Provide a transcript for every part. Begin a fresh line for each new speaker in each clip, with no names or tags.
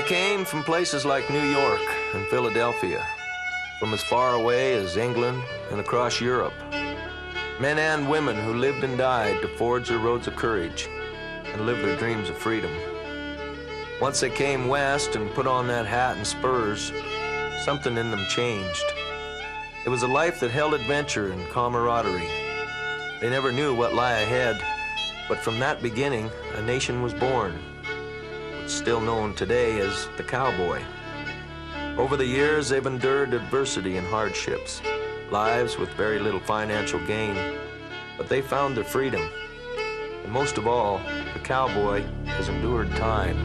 came from places like New York and Philadelphia, from as far away as England and across Europe. Men and women who lived and died to forge their roads of courage and live their dreams of freedom. Once they came west and put on that hat and spurs, something in them changed. It was a life that held adventure and camaraderie. They never knew what lay ahead, but from that beginning, a nation was born. It's still known today as the cowboy. Over the years, they've endured adversity and hardships, lives with very little financial gain, but they found their freedom. And most of all, the cowboy has endured time.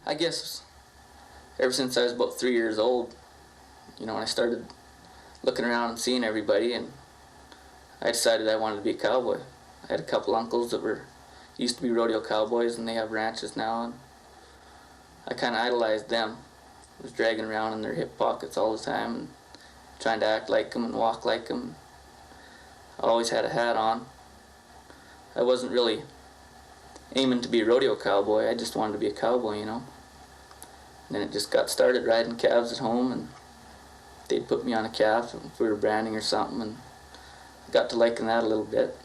I guess ever since I was about 3 years old, when I started looking around and seeing everybody, and I decided I wanted to be a cowboy. I had a couple uncles that used to be rodeo cowboys, and they have ranches now, and I kind of idolized them. I was dragging around in their hip pockets all the time and trying to act like them and walk like them. I always had a hat on. I wasn't really aiming to be a rodeo cowboy. I just wanted to be a cowboy, And then it just got started riding calves at home, and they'd put me on a calf if we were branding or something, and I got to liking that a little bit.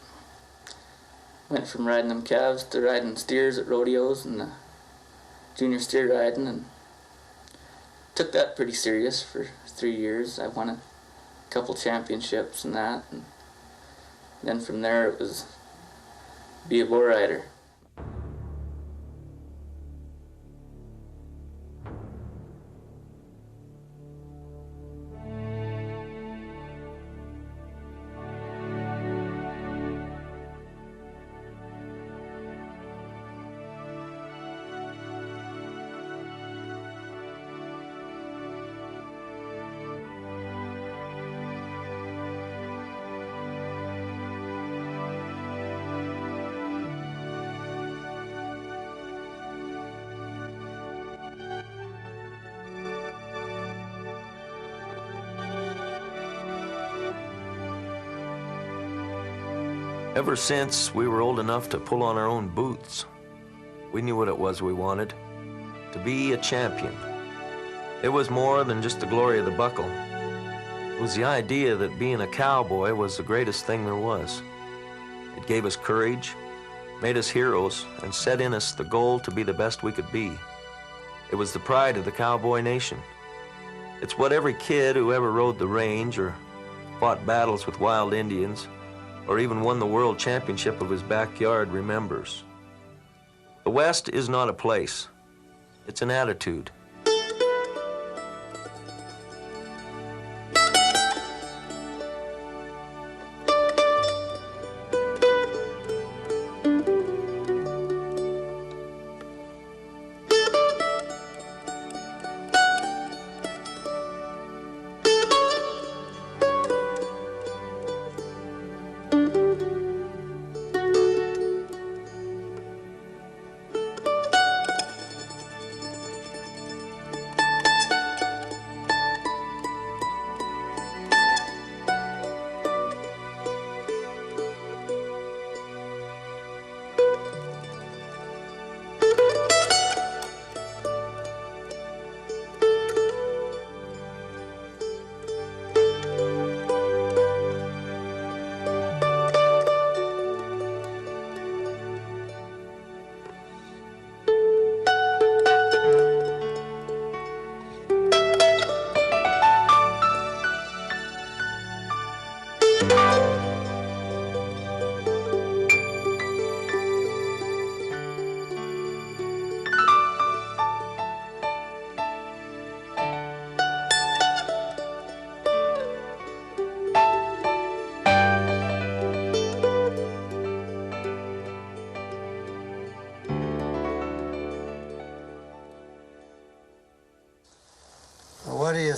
Went from riding them calves to riding steers at rodeos and junior steer riding, and took that pretty serious for 3 years. I won a couple championships and that, and then from there it was be a bull rider.
Ever since we were old enough to pull on our own boots, we knew what it was we wanted, to be a champion. It was more than just the glory of the buckle. It was the idea that being a cowboy was the greatest thing there was. It gave us courage, made us heroes, and set in us the goal to be the best we could be. It was the pride of the cowboy nation. It's what every kid who ever rode the range or fought battles with wild Indians or even won the world championship of his backyard remembers. The West is not a place, it's an attitude.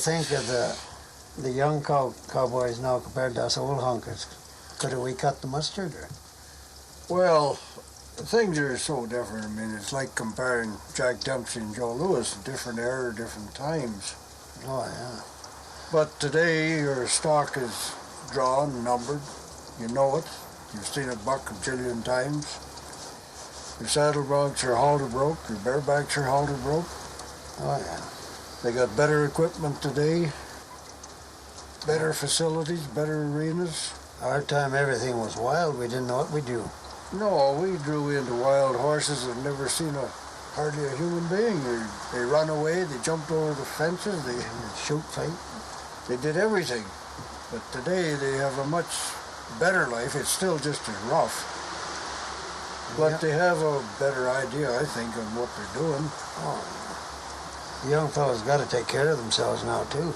think of the young cowboys now compared to us old honkers? Could we cut the mustard? Or?
Well, things are so different. I mean, it's like comparing Jack Dempsey and Joe Louis, different era, different times.
Oh, yeah.
But today, your stock is drawn, numbered. You know it. You've seen it buck a jillion times. Your saddle broncs are halter broke. Your barebacks are halter broke.
Oh, yeah.
They got better equipment today, better facilities, better arenas.
Our time, everything was wild. We didn't know what we do.
No, we drew into wild horses that never seen hardly a human being. They run away, they jumped over the fences, they
shoot, fight.
They did everything. But today they have a much better life. It's still just as rough. But they have a better idea, I think, of what they're doing.
Oh, the young fellas got to take care of themselves now, too.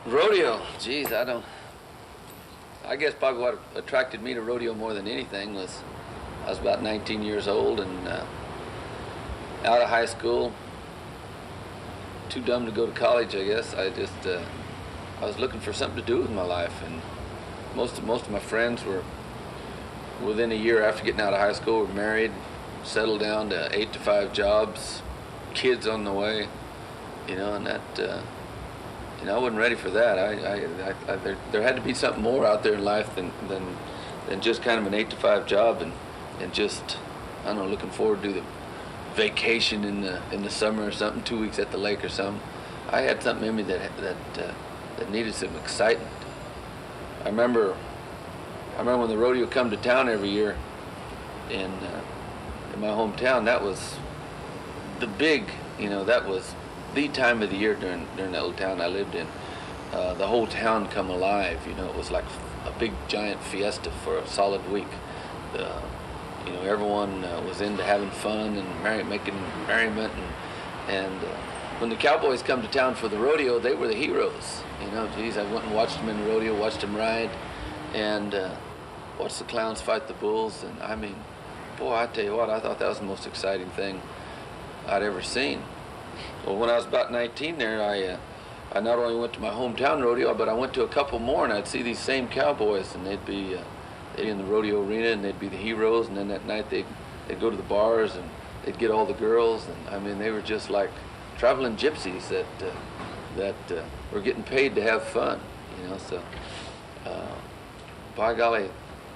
Rodeo, geez, I guess probably what attracted me to rodeo more than anything was I was about 19 years old and out of high school, too dumb to go to college, I guess. I was looking for something to do with my life, and most of my friends were within a year after getting out of high school were married, settled down to 8-to-5 jobs, kids on the way, and that. I wasn't ready for that. There had to be something more out there in life than just kind of an 8-to-5 job and just, I don't know, looking forward to the vacation in the summer or something, 2 weeks at the lake or something. I had something in me that needed some excitement. I remember when the rodeo come to town every year in my hometown. That was the big, that was the time of the year during that little town I lived in. The whole town come alive. You know, it was like a big giant fiesta for a solid week. You know, everyone was into having fun and making merriment, and when the cowboys come to town for the rodeo, they were the heroes. You know, geez, I went and watched them in the rodeo, watched them ride, and watched the clowns fight the bulls. And I mean, boy, I tell you what, I thought that was the most exciting thing I'd ever seen. Well, when I was about 19 there, I not only went to my hometown rodeo, but I went to a couple more, and I'd see these same cowboys, and they'd be in the rodeo arena, and they'd be the heroes, and then that night they'd go to the bars, and they'd get all the girls, and I mean, they were just like traveling gypsies that were getting paid to have fun, you know. So, by golly,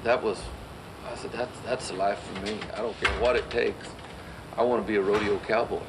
I said, that's the life for me. I don't care what it takes. I want to be a rodeo cowboy.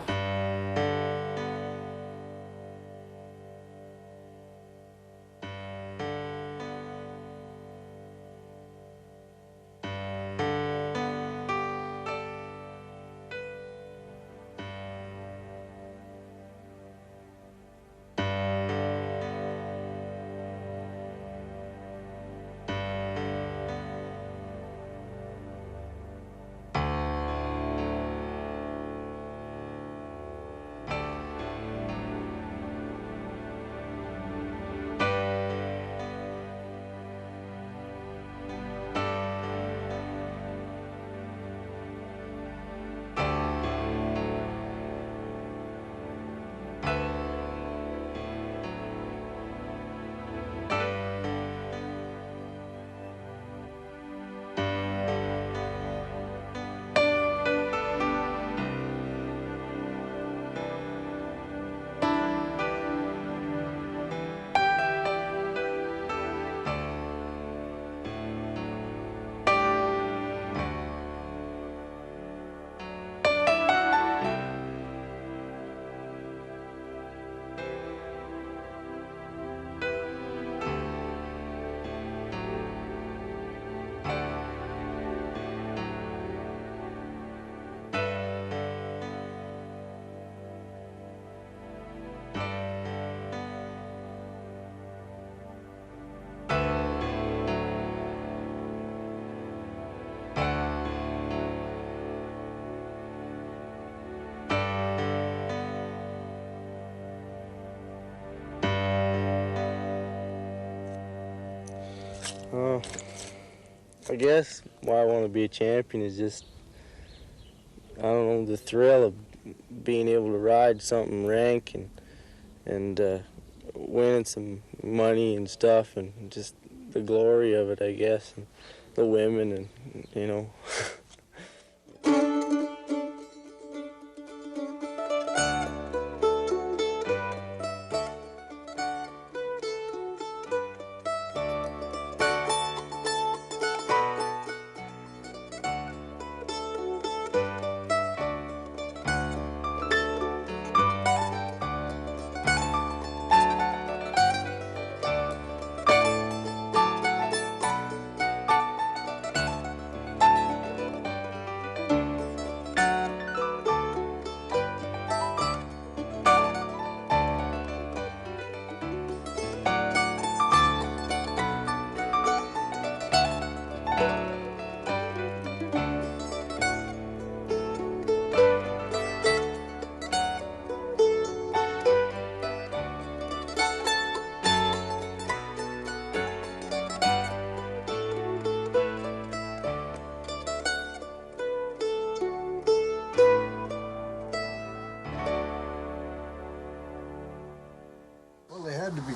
I guess why I want to be a champion is just, I don't know, the thrill of being able to ride something rank and winning some money and stuff, and just the glory of it, I guess, and the women, and you know.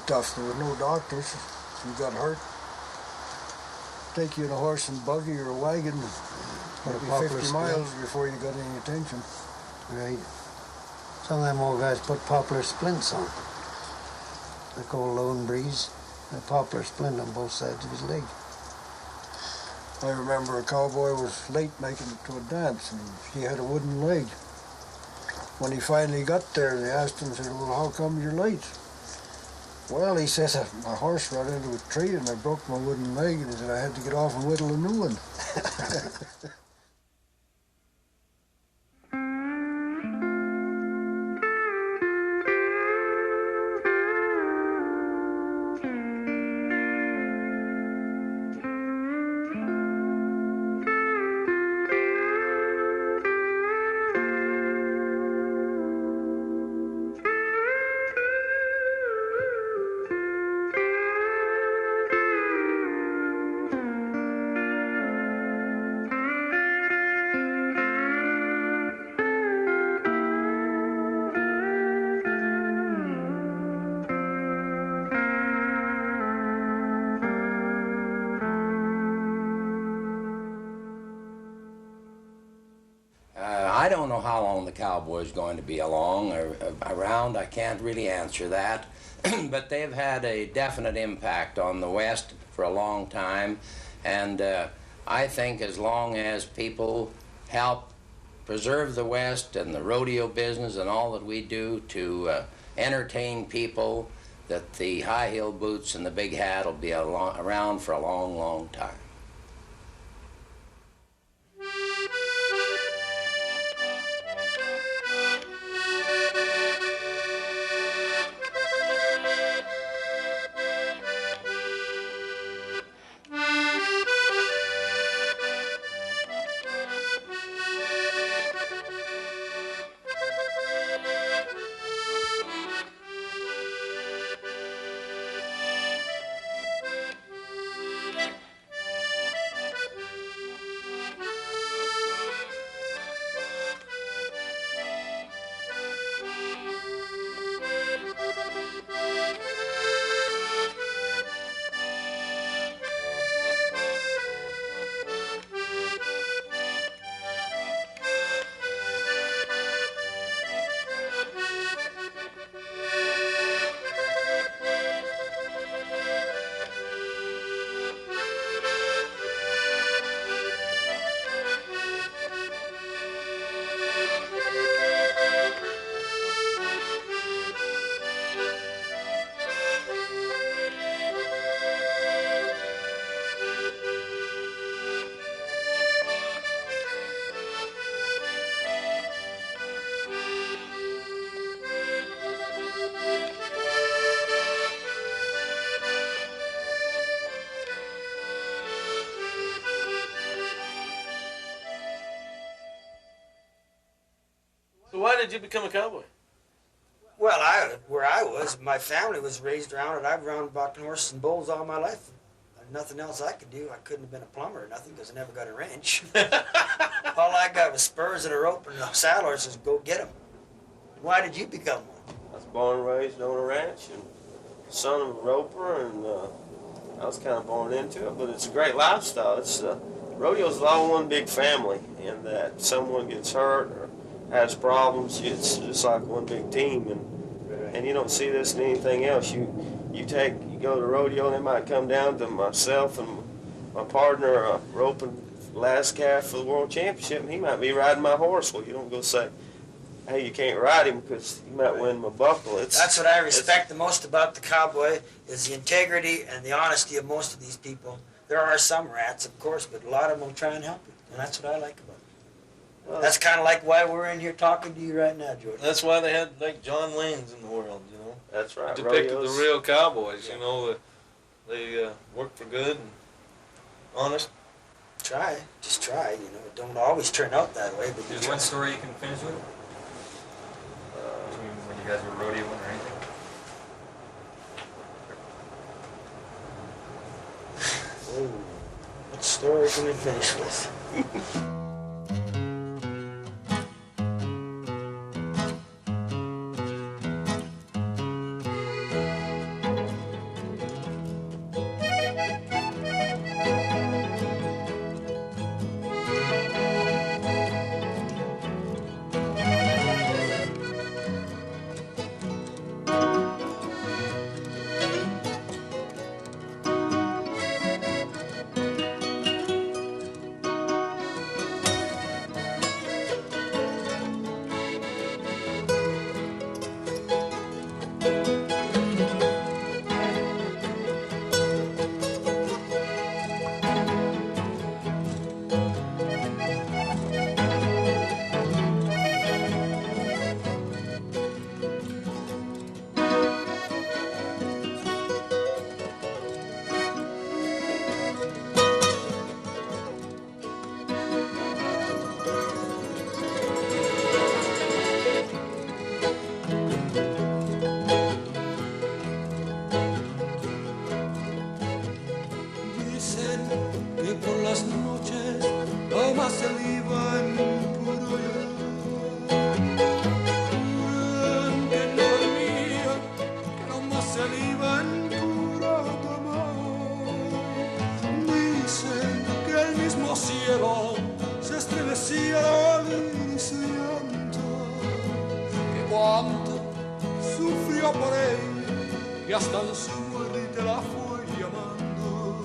Tough. There were no doctors. If you got hurt, take you in a horse and buggy or a wagon, maybe 50 miles before you got any attention.
Right. Some of them old guys put poplar splints on. Like old Lone Breeze, a poplar splint on both sides of his leg.
I remember a cowboy was late making it to a dance, and he had a wooden leg. When he finally got there, they asked him, said, "Well, how come you're late?" Well, he says, "My horse ran into a tree and I broke my wooden leg," and he said, "I had to get off and whittle a new one."
don't know how long the cowboy's going to be along or around. I can't really answer that. But they've had a definite impact on the West for a long time. And I think as long as people help preserve the West and the rodeo business and all that we do to entertain people, that the high heel boots and the big hat will be around for a long, long time.
So why did you become a cowboy?
Well, where I was, my family was raised around it. I've run bucking horses and bulls all my life. Nothing else I could do. I couldn't have been a plumber or nothing because I never got a wrench. All I got was spurs and a rope and a saddle horses. Go get them. Why did you become one?
I was born and raised on a ranch and son of a roper, and I was kind of born into it. But it's a great lifestyle. It's rodeo's all one big family, and that someone gets hurt or has problems, it's just like one big team, and you don't see this in anything else. You go to rodeo, and it might come down to myself and my partner roping last calf for the world championship, and he might be riding my horse. Well, you don't go say, hey, you can't ride him because you might win my buckle.
That's what I respect the most about the cowboy, is the integrity and the honesty of most of these people. There are some rats, of course, but a lot of them will try and help you, and that's what I like about it. Well, that's kind of like why we're in here talking to you right now, George.
That's why they had like John Wayne's in the world, you know.
That's right.
Depicted
Rodeos.
the real cowboys, you know. They work for good and honest.
Try, just try. You know, it don't always turn out that way. But
there's one story you can finish with. When you guys were rodeoing or anything.
Oh, what story can we finish with?
cielo se estremecía al iniciar. sufrió por él y hasta el suerte la fue llamando.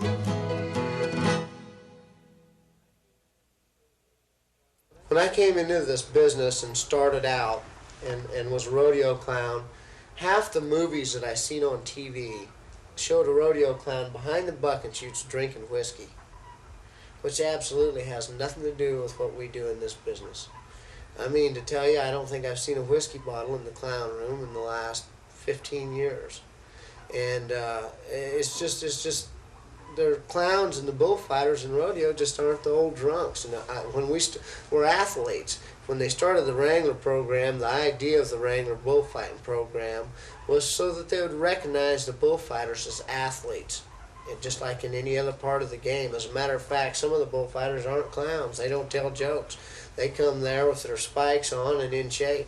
When I came into this business and started out and was a rodeo clown, half the movies that I seen on TV showed a rodeo clown behind the bucket chutes drinking whiskey, which absolutely has nothing to do with what we do in this business. I mean, to tell you, I don't think I've seen a whiskey bottle in the clown room in the last 15 years. And it's just the clowns and the bullfighters in rodeo just aren't the old drunks. And when we're athletes, when they started the Wrangler program, the idea of the Wrangler bullfighting program was so that they would recognize the bullfighters as athletes, and just like in any other part of the game. As a matter of fact, some of the bullfighters aren't clowns. They don't tell jokes. They come there with their spikes on and in shape.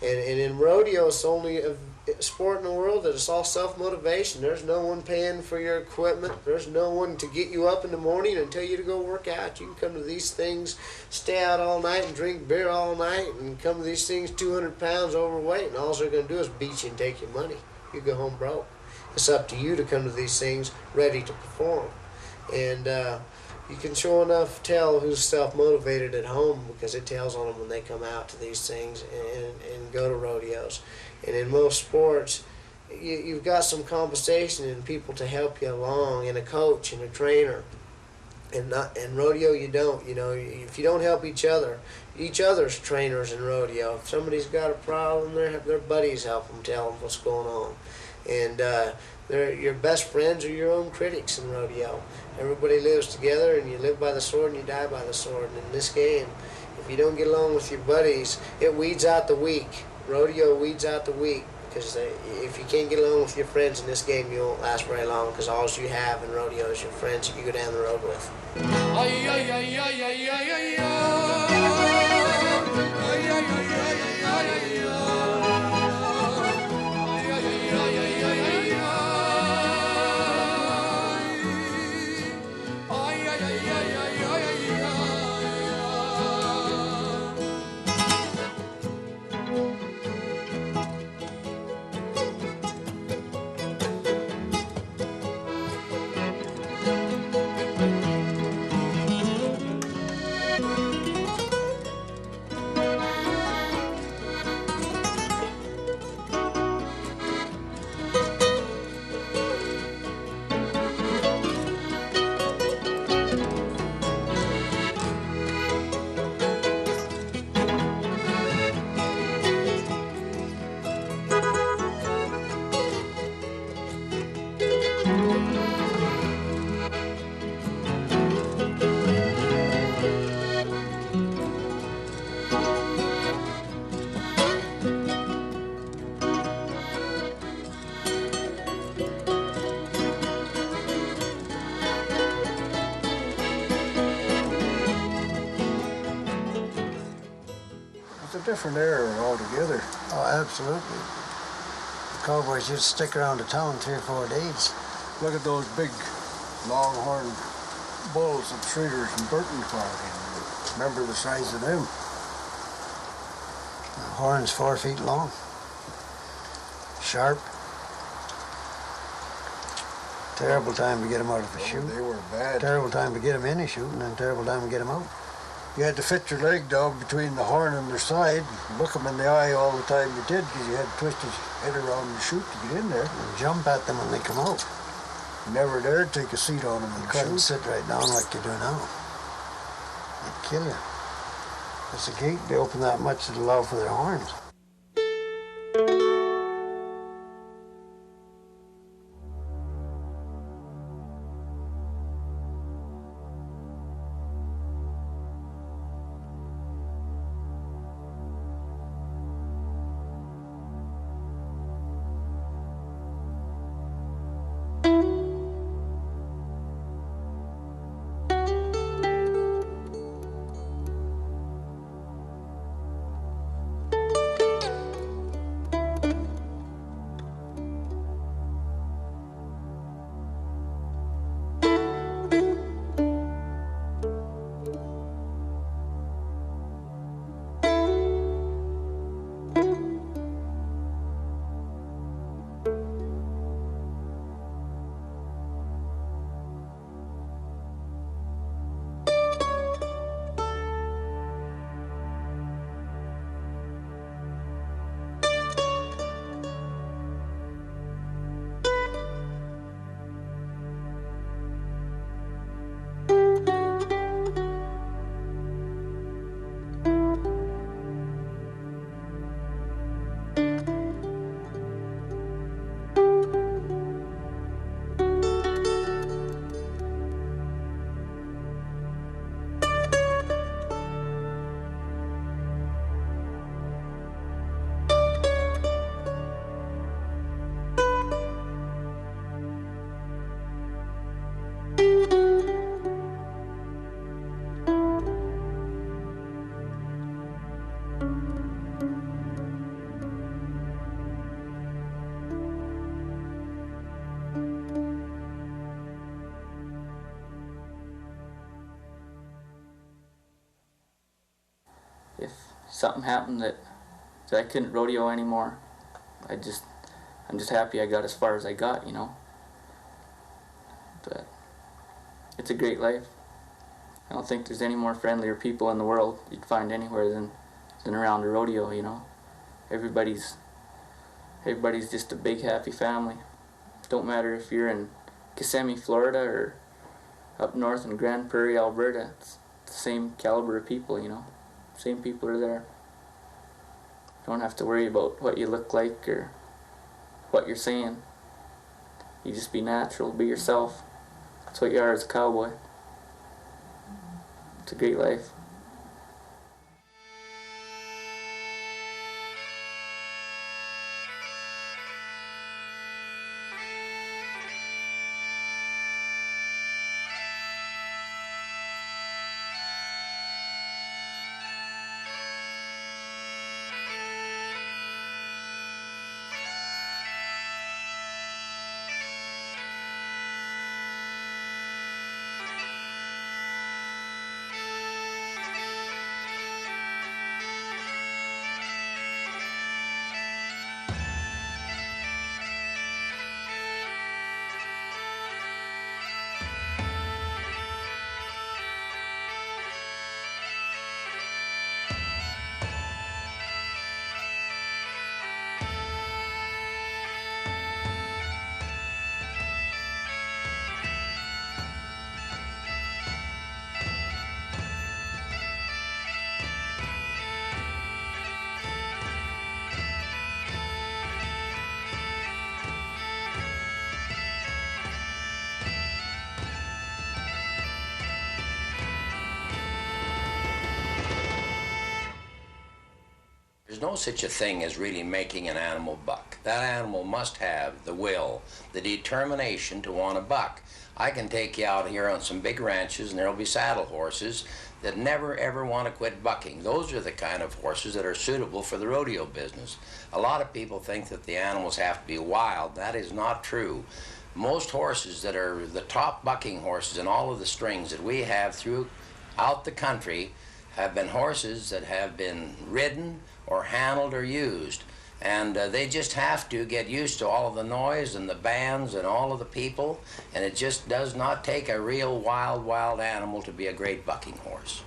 And in rodeo, it's only a sport in the world that it's all self-motivation. There's no one paying for your equipment. There's no one to get you up in the morning and tell you to go work out. You can come to these things, stay out all night and drink beer all night, and come to these things 200 pounds overweight, and all they're going to do is beat you and take your money. You go home broke. It's up to you to come to these things ready to perform. And you can sure enough tell who's self-motivated at home because it tells on them when they come out to these things and go to rodeos. And in most sports, you've got some compensation and people to help you along, and a coach and a trainer. And rodeo, you don't. You know, if you don't help each other's trainers in rodeo. If somebody's got a problem, their buddies help them, tell them what's going on. And your best friends are your own critics in rodeo. Everybody lives together, and you live by the sword and you die by the sword. And in this game, if you don't get along with your buddies, it weeds out the weak. Rodeo weeds out the weak, because if you can't get along with your friends in this game, you won't last very long, because all you have in rodeo is your friends that you go down the road with.
It's a different era altogether.
Oh, absolutely. The cowboys used to stick around the town 3 or 4 days.
Look at those big longhorn bulls that Schrader's and Burton fought in. Remember the size of them?
The horns 4 feet long. Sharp. Terrible time to get them out of the chute.
They were bad.
Terrible time to get them in the chute, and then terrible time to get them out.
You had to fit your leg down between the horn and their side, look them in the eye all the time you did, because you had to twist his head around the chute to get in there.
And jump at them when they come out.
You never dared take a seat on them in
You
the
couldn't
chute.
sit right down like you do now. They'd kill you. It's a gate, they open that much to allow for their horns.
if something happened that I couldn't rodeo anymore, I'm just happy I got as far as I got, you know. But it's a great life. I don't think there's any more friendlier people in the world you'd find anywhere than around a rodeo, you know. Everybody's just a big happy family. Don't matter if you're in Kissimmee, Florida, or up north in Grand Prairie, Alberta. It's the same caliber of people, you know. Same people are there. You don't have to worry about what you look like or what you're saying. You just be natural, be yourself. That's what you are as a cowboy. It's a great life.
There's no such a thing as really making an animal buck. That animal must have the will, the determination to want to buck. I can take you out here on some big ranches and there'll be saddle horses that never ever want to quit bucking. Those are the kind of horses that are suitable for the rodeo business. A lot of people think that the animals have to be wild. That is not true. Most horses that are the top bucking horses in all of the strings that we have throughout the country have been horses that have been ridden or handled or used. And they just have to get used to all of the noise and the bands and all of the people, and it just does not take a real wild animal to be a great bucking horse.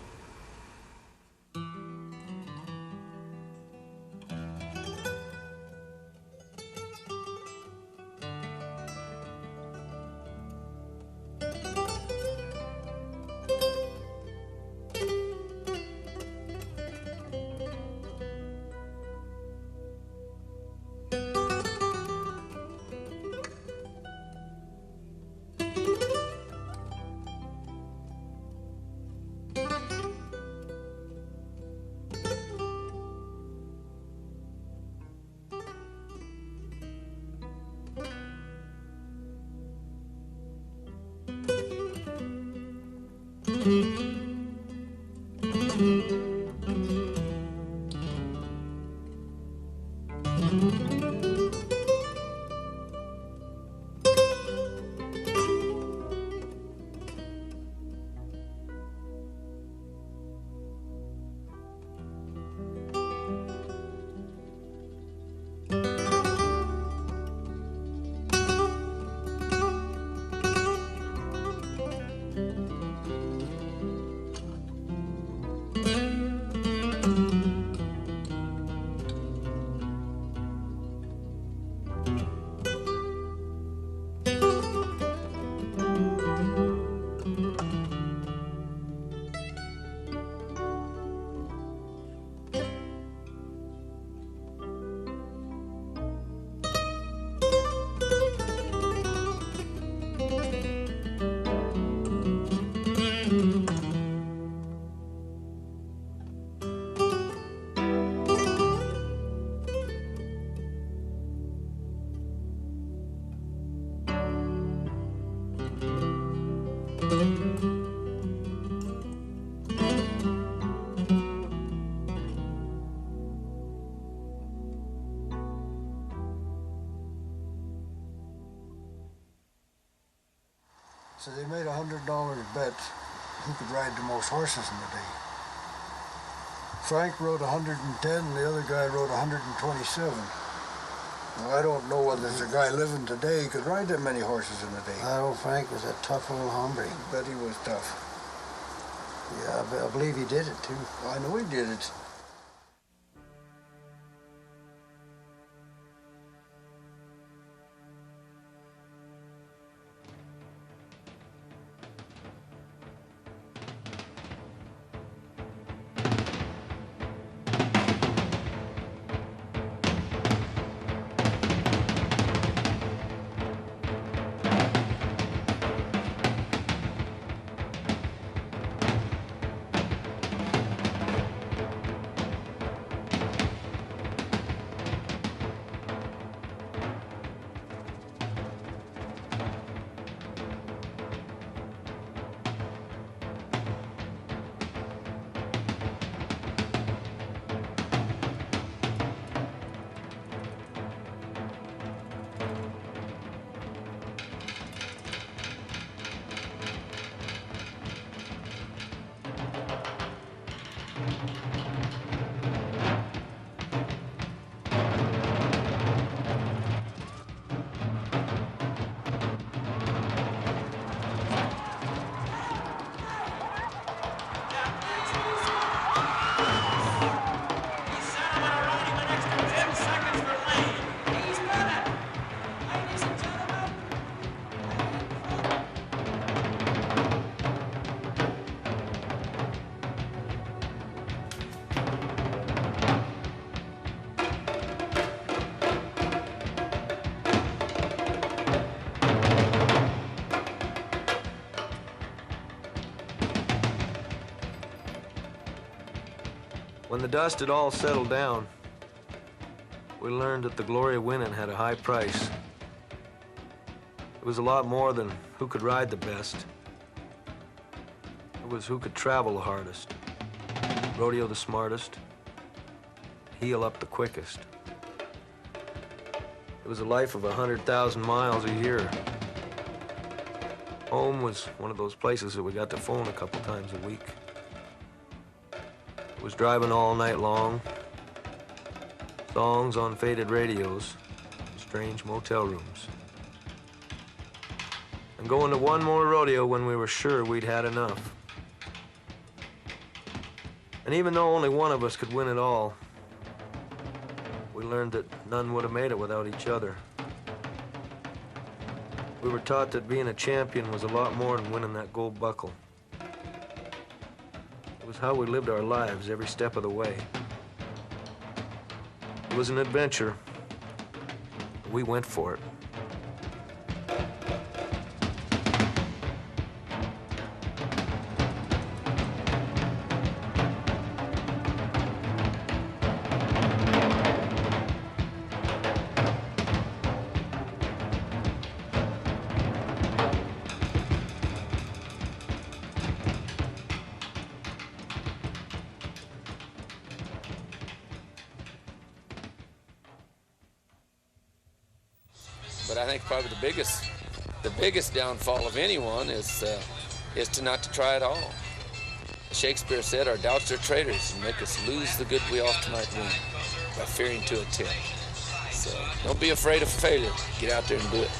So they made $100 bet who could ride the most horses in the day. Frank rode 110 and the other guy rode 127. Now, I don't know whether there's a guy living today who could ride that many horses in a day.
That old Frank was a tough old hombre.
Bet he was tough.
Yeah, I believe he did it too.
I know he did it.
When the dust had all settled down, we learned that the glory of winning had a high price. It was a lot more than who could ride the best. It was who could travel the hardest, rodeo the smartest, heel up the quickest. It was a life of 100,000 miles a year. Home was one of those places that we got to phone a couple times a week. It was driving all night long, songs on faded radios, strange motel rooms, and going to one more rodeo when we were sure we'd had enough. And even though only one of us could win it all, we learned that none would have made it without each other. We were taught that being a champion was a lot more than winning that gold buckle. It was how we lived our lives every step of the way. It was an adventure. We went for it.
But I think probably the biggest downfall of anyone is to not to try at all. Shakespeare said, "Our doubts are traitors and make us lose the good we oft might win by fearing to attempt." So don't be afraid of failure. Get out there and do it.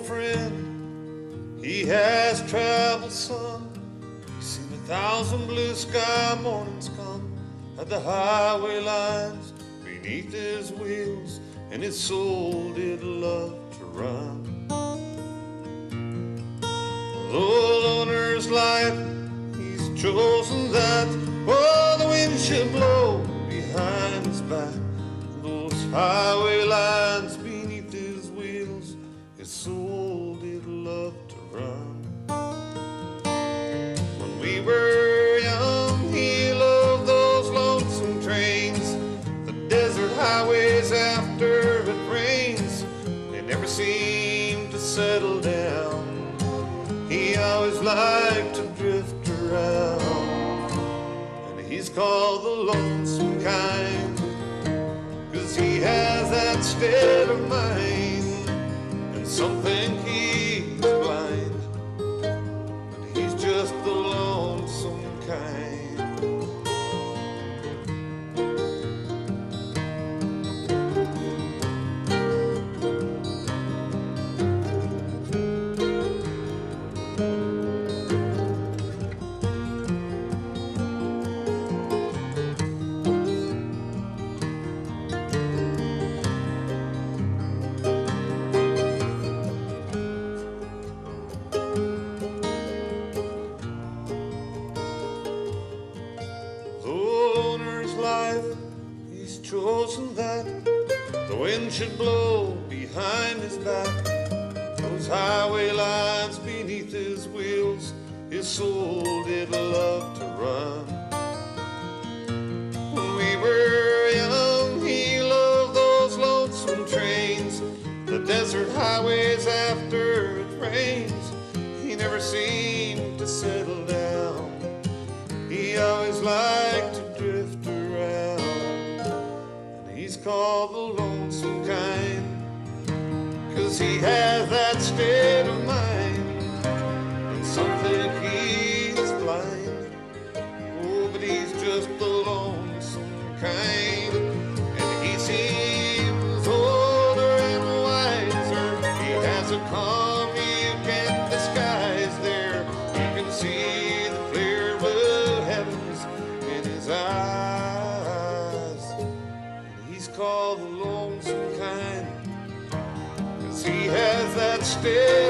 old friend, he has traveled some. He's seen 1,000 blue sky mornings come at the highway lines beneath his wheels, and his soul did love to run. The loner's life, he's chosen that. Oh, the wind should blow behind his back. Those highway lines beneath his wheels, his soul did love to run. When we were young, he loved those lonesome trains, the desert highways after it rains. They never seem to settle down. He always liked to drift around, and he's called the lonesome kind, 'cause he has that state of mind, and some think he's blind, but he's just the lonesome kind. Chosen that the wind should blow behind his back. Those highway lines beneath his wheels, his soul did love to run. When we were young, he loved those lonesome trains, the desert highways after it rains. He never seemed to settle down. He always liked to drift around. He's called the lonesome kind, 'cause he has that state of mind, and some think he's blind. Oh, but he's just the lonesome kind, and he seems older and wiser. He has a calm you can't disguise there. You can see the clear blue heavens in his eyes. Called the lonesome kind, 'cause he has that state